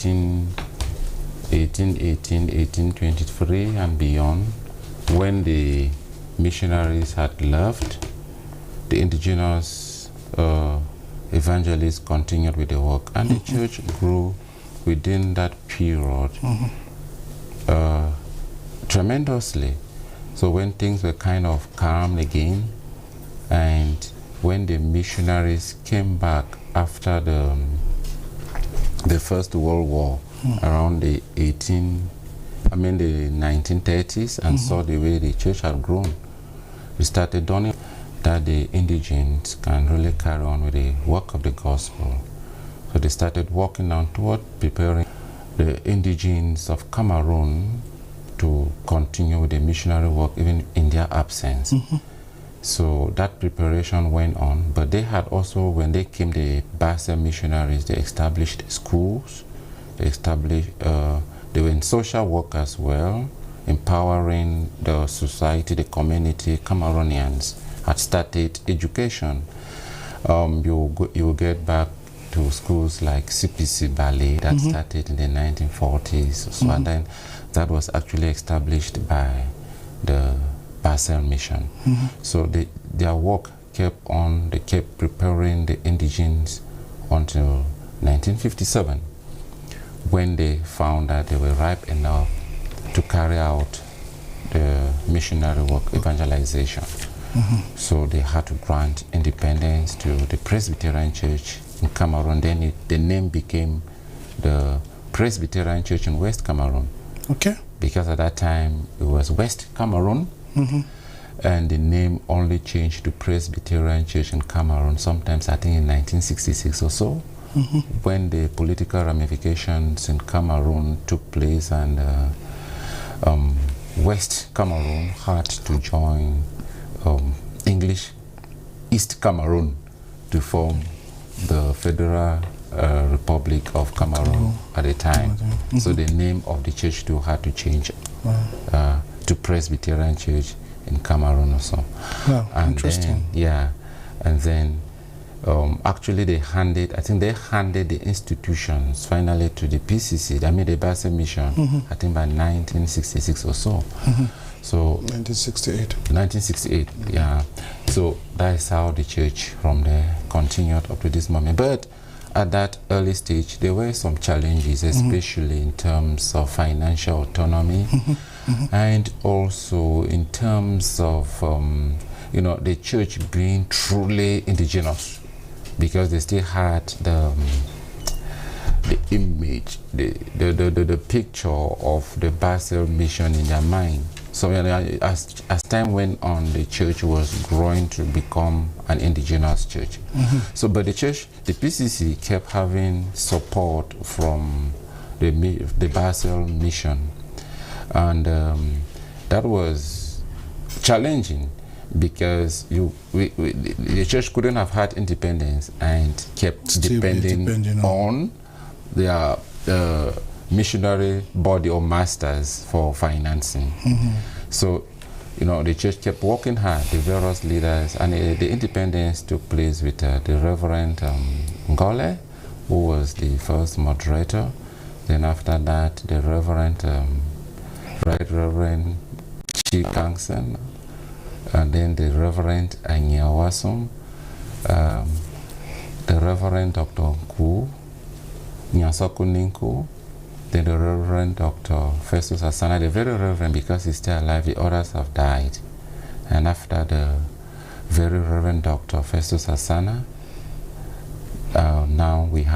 1823 and beyond, when the missionaries had left, the indigenous evangelists continued with the work, and the church grew within that period tremendously. So when things were kind of calm again, and when the missionaries came back after the First World War, around the 1930s, and saw the way the church had grown, we started dawning that the indigenes can really carry on with the work of the gospel. So they started working on toward preparing the indigenes of Cameroon to continue with the missionary work even in their absence. So that preparation went on, but they had also, when they came, the Basel missionaries, they established schools, they were in social work as well, empowering the society, the community. Cameroonians had started education. You will get back to schools like CPC Ballet that started in the 1940s. So and then that was actually established by the Basel mission. So their work kept on, they kept preparing the indigenes until 1957, when they found that they were ripe enough to carry out the missionary work, evangelization. So they had to grant independence to the Presbyterian Church in Cameroon. Then the name became the Presbyterian Church in West Cameroon. Okay. Because at that time it was West Cameroon, and the name only changed to Presbyterian Church in Cameroon, sometimes I think in 1966 or so, when the political ramifications in Cameroon took place, and West Cameroon had to join English East Cameroon to form the Federal Republic of Cameroon at the time. So the name of the church too had to change to Presbyterian Church in Cameroon also. Wow, and interesting. Then, and then actually they handed the institutions finally to the PCC, I mean the Basel Mission, I think by 1966 or so. So 1968, yeah. So that is how the church from there continued up to this moment. But at that early stage, there were some challenges, especially in terms of financial autonomy, and also in terms of the church being truly indigenous, because they still had the image, the picture of the Basel mission in their mind. So as time went on, the church was growing to become an indigenous church. So, but the church, the PCC, kept having support from the Basel mission, and that was challenging, because the church couldn't have had independence and kept depending on their missionary body or masters for financing. So, the church kept working hard, the various leaders, and the independence took place with the Reverend Ngole, who was the first moderator. Then after that, the Reverend Right Reverend Chikangsen, and then the Reverend Anyawasum, the Reverend Dr. Ku Nyasokuninku, then the Reverend Dr. Festus Asana, the very Reverend, because he's still alive, the others have died. And after the very Reverend Dr. Festus Asana, now we have